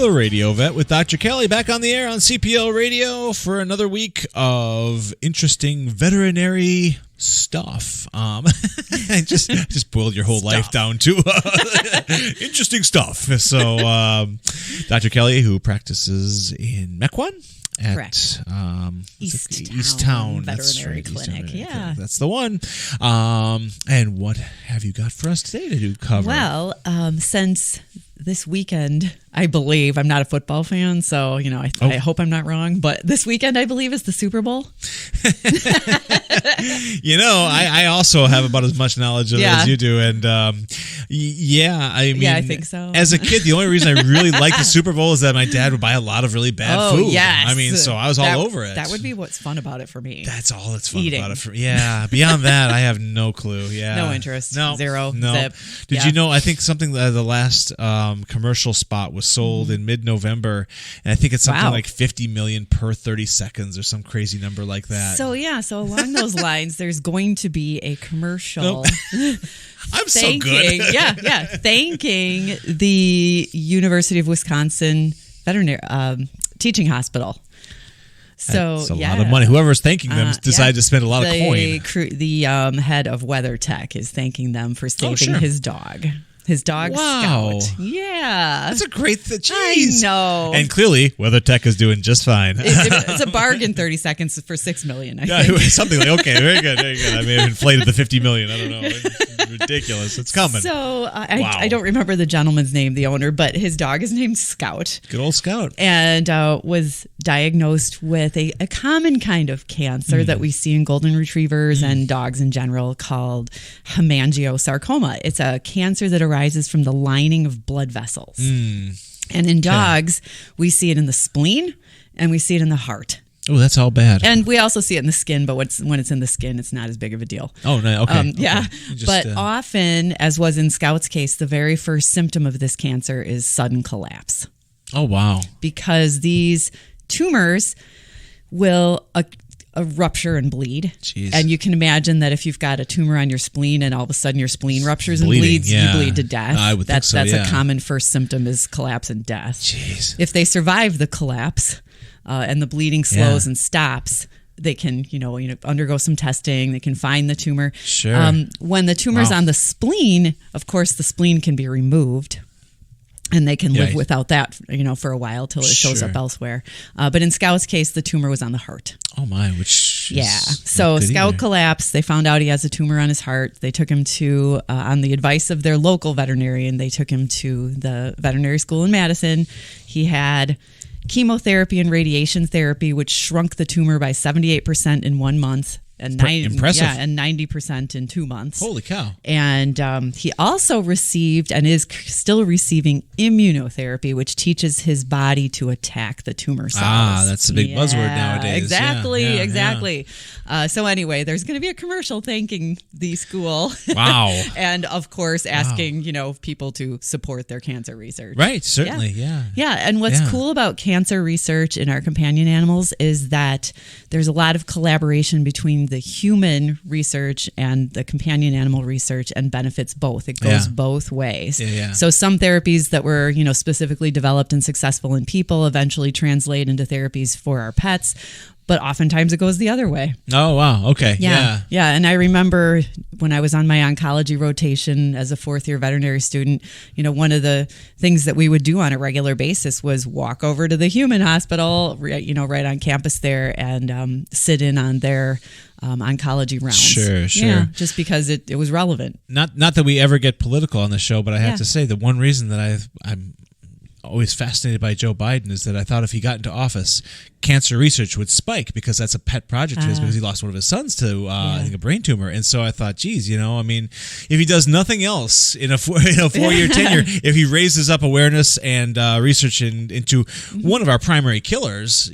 The Radio Vet with Dr. Kelly back on the air on CPL Radio for another week of interesting veterinary stuff. I just boiled your whole life down to interesting stuff. So Dr. Kelly, who practices in Mequon at East Town Veterinary Clinic. Yeah, that's the one. And what have you got for us today to cover? Well, since this weekend, I believe, I'm not a football fan, so I hope I'm not wrong, but this weekend I believe is the Super Bowl. I also have about as much knowledge of it as you do, and I think so. As a kid, the only reason I really liked the Super Bowl is that my dad would buy a lot of really bad food. Yes. So I was all over it. That would be what's fun about it for me. That's all that's fun about it for me. Yeah. Beyond that, I have no clue. Yeah. No interest. No. Zero. No. Zip. Did you know? I think something the last commercial spot was sold in mid-November, and I think it's something like 50 million per 30 seconds or some crazy number like that. So along those lines, there's going to be a commercial. I'm so good. Thanking the University of Wisconsin Veterinary Teaching Hospital. So that's a lot of money. Whoever's thanking them decided to spend a lot of coin. The head of WeatherTech is thanking them for saving his dog. His dog, Scout. Yeah. That's a great thing. I know. And clearly, WeatherTech is doing just fine. It's a bargain, 30 seconds for $6 million, I think. Something like, okay, very good. I may have inflated the 50 million. I don't know. It's ridiculous. It's coming. So I don't remember the gentleman's name, the owner, but his dog is named Scout. Good old Scout. And was diagnosed with a common kind of cancer that we see in golden retrievers and dogs in general called hemangiosarcoma. It's a cancer that arises from the lining of blood vessels. And in dogs, we see it in the spleen and we see it in the heart. Oh, that's all bad. And we also see it in the skin, but when it's in the skin, it's not as big of a deal. Oh, no, okay. Yeah. But often, as was in Scout's case, the very first symptom of this cancer is sudden collapse. Oh, wow. Because these tumors will rupture and bleed. Jeez. And you can imagine that if you've got a tumor on your spleen and all of a sudden your spleen ruptures and bleeds, you bleed to death. I would think so, That's a common first symptom is collapse and death. Jeez. If they survive the collapse and the bleeding slows and stops, they can, undergo some testing. They can find the tumor. Sure. When the tumor's on the spleen, of course, the spleen can be removed. And they can live without that, for a while till it shows up elsewhere. But in Scout's case, the tumor was on the heart. Oh, my, which So Scout collapsed. They found out he has a tumor on his heart. They took him to, on the advice of their local veterinarian, they took him to the veterinary school in Madison. He had chemotherapy and radiation therapy, which shrunk the tumor by 78% in 1 month. Impressive. Yeah, and 90% in 2 months. Holy cow. And he also received and is still receiving immunotherapy, which teaches his body to attack the tumor cells. That's a big buzzword nowadays. Exactly. So anyway, there's going to be a commercial thanking the school. Wow. And of course, asking, people to support their cancer research. Right, certainly, yeah. Yeah, and what's cool about cancer research in our companion animals is that there's a lot of collaboration between the human research and the companion animal research and benefits both. It goes both ways. So some therapies that were, specifically developed and successful in people eventually translate into therapies for our pets. But oftentimes it goes the other way. Oh, wow. Okay. Yeah. And I remember when I was on my oncology rotation as a fourth-year veterinary student, one of the things that we would do on a regular basis was walk over to the human hospital, right on campus there and sit in on their oncology rounds. Sure. Yeah, just because it was relevant. Not that we ever get political on the show, but I have to say the one reason that I'm always fascinated by Joe Biden is that I thought if he got into office, cancer research would spike because that's a pet project of his because he lost one of his sons to I think a brain tumor. And so I thought, geez, if he does nothing else in a 4-year tenure, if he raises up awareness and research into one of our primary killers,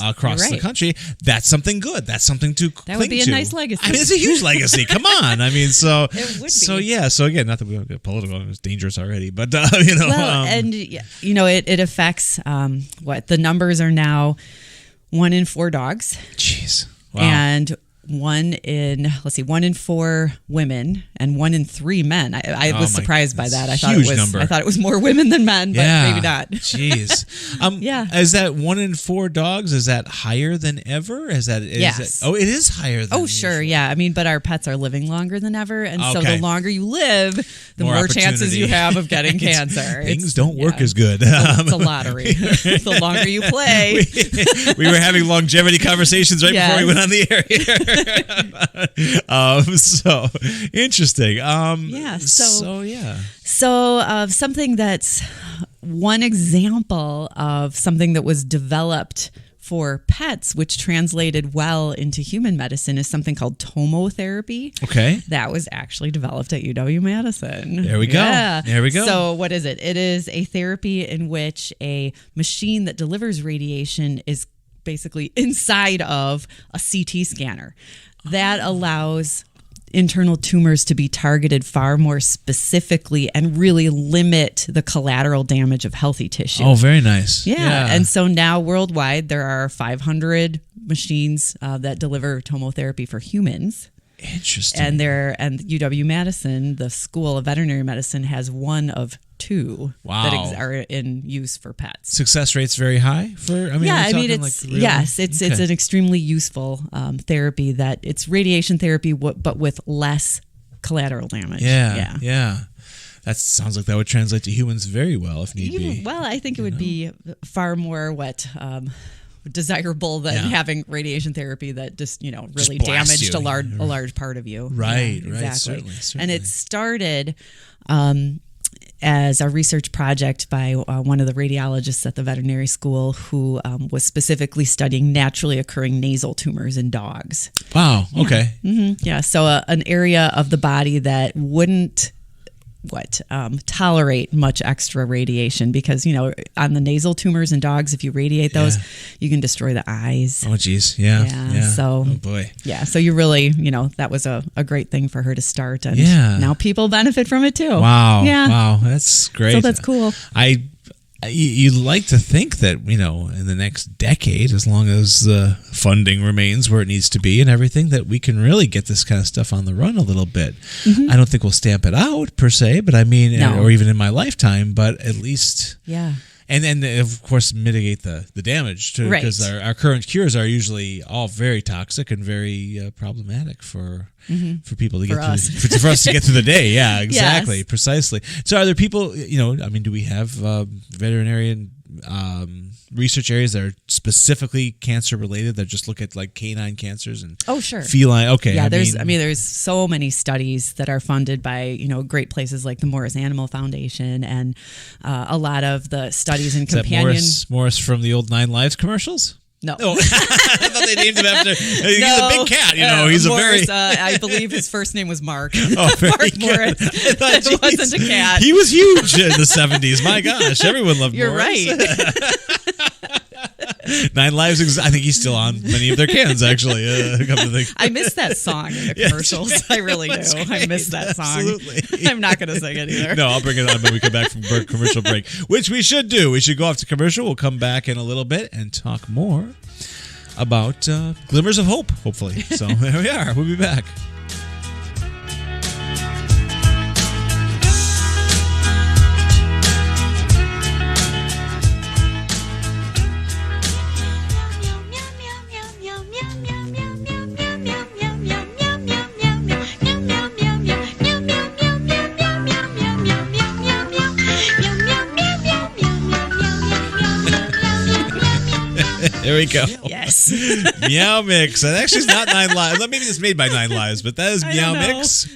across the country, that's something good. That's something to cling to. That would be a nice legacy. I mean, it's a huge legacy. Come on. I mean, so it would be. So yeah. So again, not that we don't get political; it's dangerous already. But it affects what the numbers are now. 1 in 4 dogs. Jeez. Wow. And 1 in 4 women and 1 in 3 men. I was surprised by that. I thought it was more women than men, but maybe not. Jeez. Yeah. Is that 1 in 4 dogs? Is that higher than ever? Yes. It is higher than sure. usual. Yeah. I mean, but our pets are living longer than ever. And so the longer you live, the more chances you have of getting cancer. Things don't work as good. It's a lottery. The longer you play. We were having longevity conversations right before we went on the air here. So interesting. So something that's one example of something that was developed for pets, which translated well into human medicine, is something called tomotherapy. Okay. That was actually developed at UW-Madison. There we go. Yeah. There we go. So what is it? It is a therapy in which a machine that delivers radiation is basically inside of a CT scanner. That allows internal tumors to be targeted far more specifically and really limit the collateral damage of healthy tissue. Oh, very nice. Yeah. And so now worldwide, there are 500 machines that deliver tomotherapy for humans. Interesting. And UW-Madison, the School of Veterinary Medicine, has 1 of 2 that are in use for pets. Success rate's very high for. It's an extremely useful therapy that it's radiation therapy, but with less collateral damage. Yeah. That sounds like that would translate to humans very well if need be. Well, I think it would be far more desirable than having radiation therapy that just really damaged a large part of you. Right, exactly. right, certainly. And it started as a research project by one of the radiologists at the veterinary school who was specifically studying naturally occurring nasal tumors in dogs. Wow. Okay. Mm-hmm. Yeah. So an area of the body that wouldn't tolerate much extra radiation, because on the nasal tumors in dogs, if you radiate those, you can destroy the eyes. Oh geez, yeah. So oh boy, so you really that was a great thing for her to start, and now people benefit from it too. Wow, that's great. So that's cool. You'd like to think that, in the next decade, as long as the funding remains where it needs to be and everything, that we can really get this kind of stuff on the run a little bit. Mm-hmm. I don't think we'll stamp it out per se, but I mean, or even in my lifetime, but at least, And then, of course, mitigate the damage too, because our current cures are usually all very toxic and very problematic for people to get through, for us to get through the day. Yeah, exactly, yes. Precisely. So, are there people? Do we have veterinarian research areas that are specifically cancer related that just look at like canine cancers and feline? Okay, yeah. There's so many studies that are funded by great places like the Morris Animal Foundation, and a lot of the studies in companion. Morris from the old 9 Lives commercials. No. Oh. I thought they named him after. He's a big cat, he's Morris, a very. I believe his first name was Mark. Oh, Mark Morris. It wasn't a cat. He was huge in the 70s. My gosh, everyone loved You're Morris. You're right. 9 Lives. I think he's still on many of their cans, actually. I miss that song in the commercials. Yes. I really do. I miss that song. Absolutely. I'm not going to sing it either. No, I'll bring it on when we come back from commercial break, which we should do. We should go off to commercial. We'll come back in a little bit and talk more about glimmers of hope, hopefully. So there we are. We'll be back. There we go. Yes. Meow Mix. And actually, it's not 9 Lives. Maybe it's made by 9 Lives, but that is Meow Mix.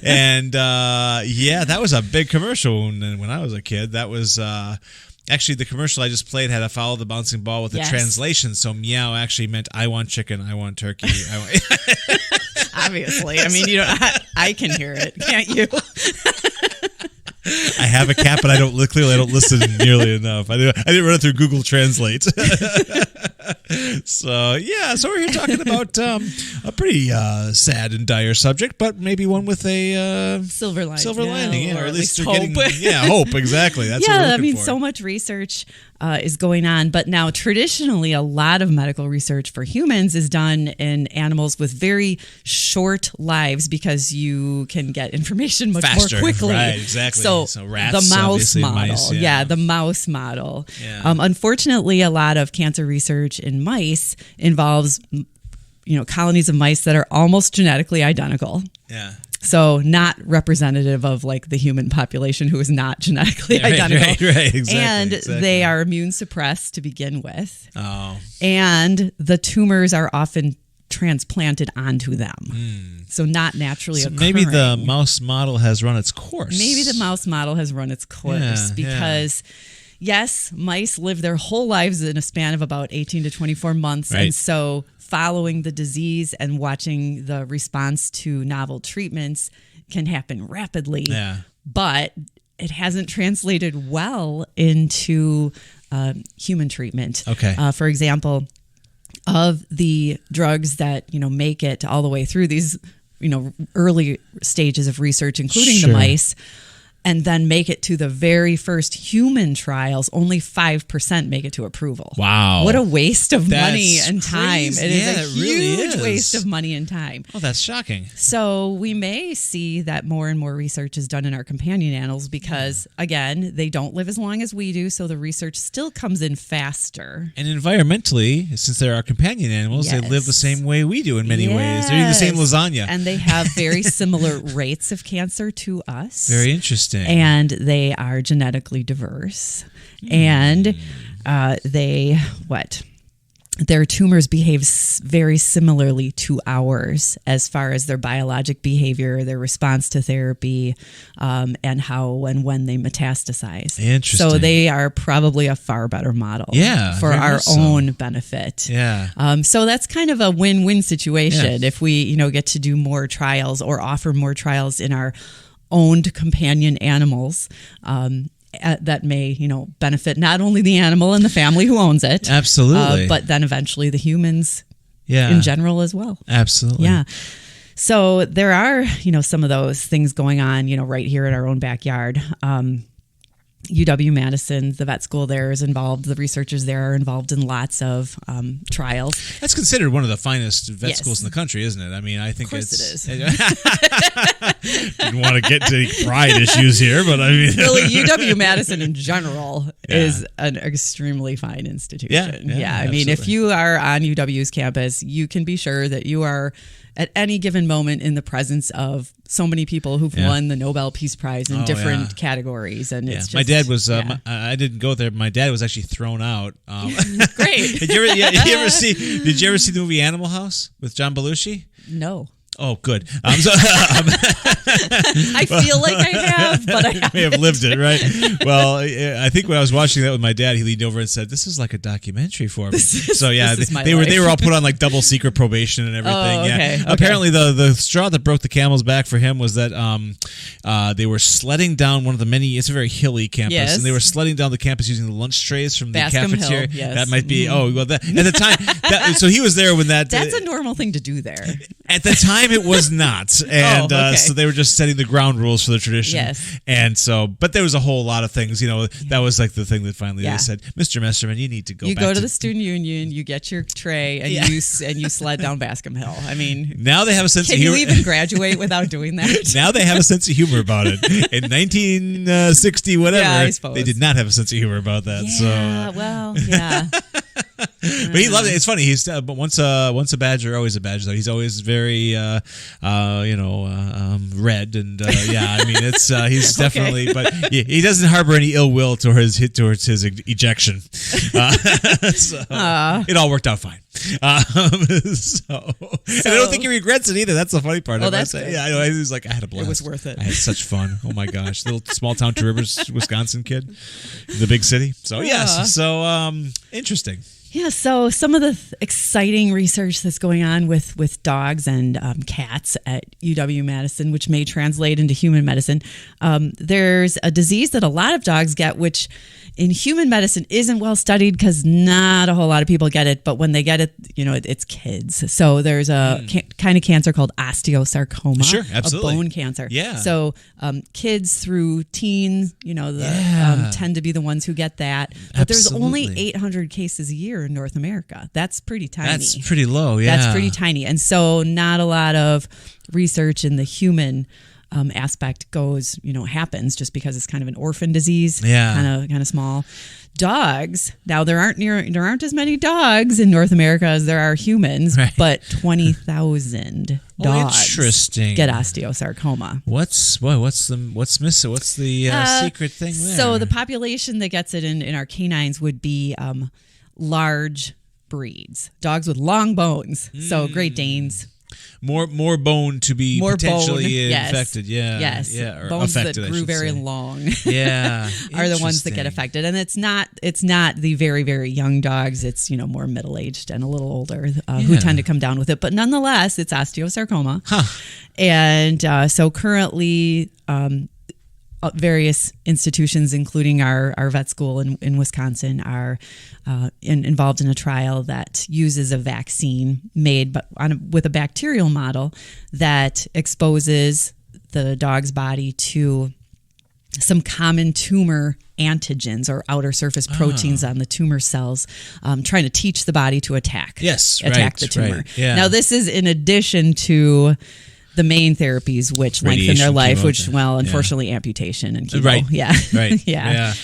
And that was a big commercial when I was a kid. That was actually the commercial I just played had to follow the bouncing ball with the translation. So meow actually meant I want chicken, I want turkey. Obviously. I mean, I can hear it. Can't you? I have a cat, but clearly I don't listen nearly enough. I didn't run it through Google Translate. So we're here talking about a pretty sad and dire subject, but maybe one with a silver lining, or at least hope. Hope, exactly. That's what we're looking for. So much research is going on, but now traditionally a lot of medical research for humans is done in animals with very short lives because you can get information much faster, more quickly. Right, exactly. So rats, the mouse model, mice, the mouse model. Yeah. Unfortunately, a lot of cancer research in mice involves, colonies of mice that are almost genetically identical. Yeah. So not representative of like the human population who is not genetically identical. Right, exactly. And they are immune suppressed to begin with. Oh. And the tumors are often transplanted onto them. So not naturally occurring. Maybe the mouse model has run its course. Maybe the mouse model has run its course because... Yes, mice live their whole lives in a span of about 18 to 24 months. Right. And so following the disease and watching the response to novel treatments can happen rapidly. Yeah. But it hasn't translated well into human treatment. Okay. For example, of the drugs that, make it all the way through these, early stages of research, including the mice, and then make it to the very first human trials, only 5% make it to approval. Wow. What a waste of money and time. Crazy. It is a huge waste of money and time. Oh, that's shocking. So we may see that more and more research is done in our companion animals because, again, they don't live as long as we do, so the research still comes in faster. And environmentally, since they're our companion animals, they live the same way we do in many ways. They're eating the same lasagna. And they have very similar rates of cancer to us. Very interesting. And they are genetically diverse. And their tumors behave very similarly to ours as far as their biologic behavior, their response to therapy, and how and when they metastasize. Interesting. So they are probably a far better model for our own benefit. Yeah. So that's kind of a win-win situation if we, get to do more trials or offer more trials in our owned companion animals that may, benefit not only the animal and the family who owns it, absolutely, but then eventually the humans in general as well. Absolutely. Yeah. So there are, some of those things going on, right here in our own backyard. UW-Madison, the vet school there is involved. The researchers there are involved in lots of trials. That's considered one of the finest vet schools in the country, isn't it? I mean, I think it is. Didn't want to get to pride issues here, but I mean... Really, UW-Madison in general is an extremely fine institution. Yeah, I mean, if you are on UW's campus, you can be sure that you are at any given moment in the presence of so many people who've won the Nobel Peace Prize in different categories. And it's just, my dad was, I didn't go there, but my dad was actually thrown out. Great. Did you ever see the movie Animal House with John Belushi? No. Oh, good. I feel like I have, but I may have lived it, right? Well, I think when I was watching that with my dad, he leaned over and said, "This is like a documentary for me." They were all put on like double secret probation and everything. Oh, okay. Apparently, the straw that broke the camel's back for him was that they were sledding down one of the many. It's a very hilly campus, and they were sledding down the campus using the lunch trays from the cafeteria. Hill, yes. That might be. Oh, well, at the time, so he was there when that. That's a normal thing to do there. At the time, it was not, and so they were just setting the ground rules for the tradition. Yes, and so, but there was a whole lot of things. That was like the thing that finally they said, "Mr. Messerman, you need to go." You go to the student union, you get your tray, and you sled down Bascom Hill. I mean, now they have a sense of humor. Can you even graduate without doing that? Now they have a sense of humor about it. In 1960, whatever, they did not have a sense of humor about that. But he loved it. It's funny. He's but once a badger, always a badger. Though he's always very red and I mean it's he's definitely, but he doesn't harbor any ill will towards his ejection. It all worked out fine. And I don't think he regrets it either. That's the funny part. Oh, that's good. I know. He's like, I had a blast. It was worth it. I had such fun. Oh my gosh, little small town to Rivers, Wisconsin kid, in the big city. So yes, so interesting. Yeah, so some of the exciting research that's going on with dogs and cats at UW-Madison, which may translate into human medicine, there's a disease that a lot of dogs get, which in human medicine isn't well studied because not a whole lot of people get it, but when they get it, it's kids. So there's a kind of cancer called osteosarcoma, Sure, absolutely. a bone cancer. Yeah. So kids through teens, tend to be the ones who get that. But there's only 800 cases a year in North America. That's pretty tiny. That's pretty low, yeah. That's pretty tiny. And so not a lot of research in the human aspect happens just because it's kind of an orphan disease, kind of small. Dogs, now there aren't as many dogs in North America as there are humans, right. But 20,000 dogs get osteosarcoma. What's missing? What's the secret thing there? So the population that gets it in our canines would be large breeds, dogs with long bones. So Great Danes. More bone to be potentially infected. Yeah. Yes. Yeah. Or bones affected, that grew very long. Yeah. Are the ones that get affected. And it's not the very, very young dogs. It's, more middle-aged and a little older who tend to come down with it. But nonetheless, it's osteosarcoma. Huh. And so currently various institutions, including our vet school in Wisconsin, are involved in a trial that uses a vaccine made with a bacterial model that exposes the dog's body to some common tumor antigens or outer surface proteins on the tumor cells, trying to teach the body to attack the tumor. Right, yeah. Now, this is in addition to the main therapies, which lengthen their life, unfortunately, amputation and chemo. Right. Yeah. Right. Yeah.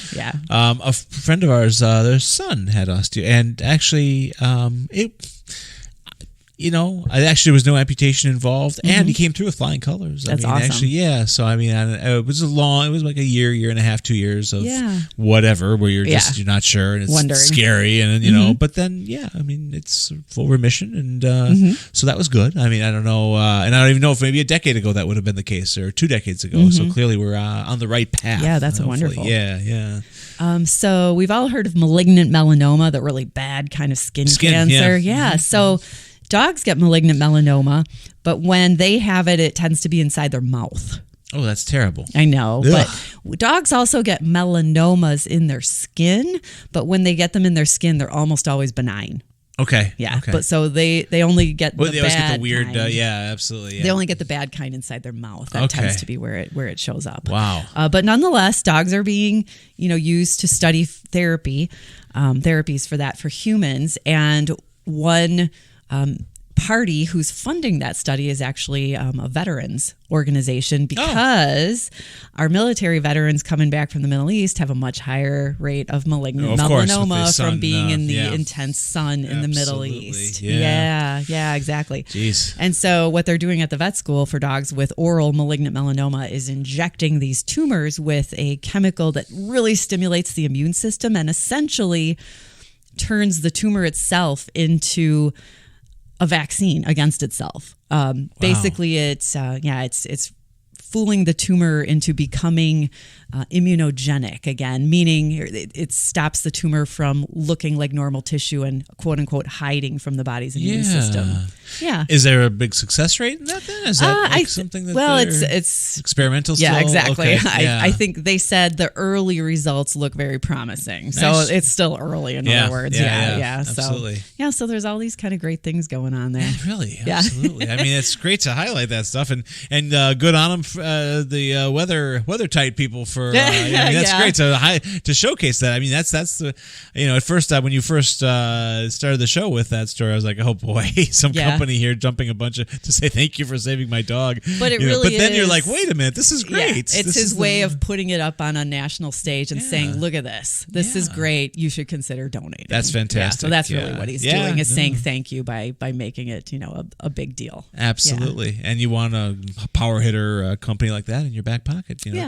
A friend of ours, their son had osteo, and actually, there was no amputation involved, and he came through with flying colors. That's awesome. Actually, so it was like a year and a half, 2 years of whatever, where you're not sure, and it's wondering. scary, and but then it's full remission, and so that was good. I don't know, and I don't even know if maybe a decade ago that would have been the case, or 2 decades ago. So clearly we're on the right path. Yeah, that's hopefully. wonderful. Yeah. So we've all heard of malignant melanoma, the really bad kind of skin cancer. Yeah. So dogs get malignant melanoma, but when they have it, it tends to be inside their mouth. Oh, that's terrible. I know. Ugh. But dogs also get melanomas in their skin, but when they get them in their skin, they're almost always benign. Okay. Yeah. Okay. But so they only get the they bad always get the weird. kind. Absolutely. Yeah. They only get the bad kind inside their mouth. That tends to be where it shows up. Wow. But nonetheless, dogs are being used to study therapies for humans, and one party who's funding that study is actually a veterans organization, because our military veterans coming back from the Middle East have a much higher rate of malignant melanoma from being in the intense sun in the Middle East. Yeah, exactly. Jeez. And so what they're doing at the vet school for dogs with oral malignant melanoma is injecting these tumors with a chemical that really stimulates the immune system and essentially turns the tumor itself into a vaccine against itself. Basically, it's fooling the tumor into becoming immunogenic again, meaning it stops the tumor from looking like normal tissue and quote unquote hiding from the body's immune system. Yeah. Is there a big success rate in that then? Is that something that it's experimental still? Yeah, exactly. Okay. I think they said the early results look very promising. Nice. So it's still early, in other words. Yeah. Absolutely. So there's all these kind of great things going on there. Really? Absolutely. It's great to highlight that stuff, and good on them, the weather tight people for that's great to showcase that. That's the at first when you first started the show with that story, I was like, oh boy, some company here dumping a bunch to say thank you for saving my dog. But it really but then you're like, wait a minute, this is great. Yeah, it's his way of putting it up on a national stage and saying, look at this. This is great. You should consider donating. That's fantastic. So that's really what he's doing, is saying thank you by making it a big deal. Absolutely. And you want a power hitter company like that in your back pocket. Yeah.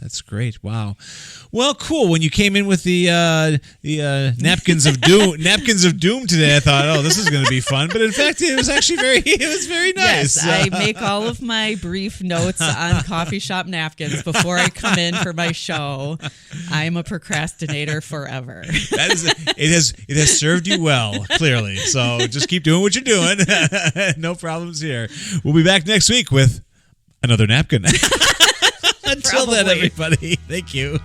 That's great. Wow. Well, cool. When you came in with the napkins of doom, today, I thought, oh, this is going to be fun. But in fact, it was actually very nice. Yes, I make all of my brief notes on coffee shop napkins before I come in for my show. I'm a procrastinator forever. It has served you well, clearly. So just keep doing what you're doing. No problems here. We'll be back next week with another napkin. Until then, everybody, thank you.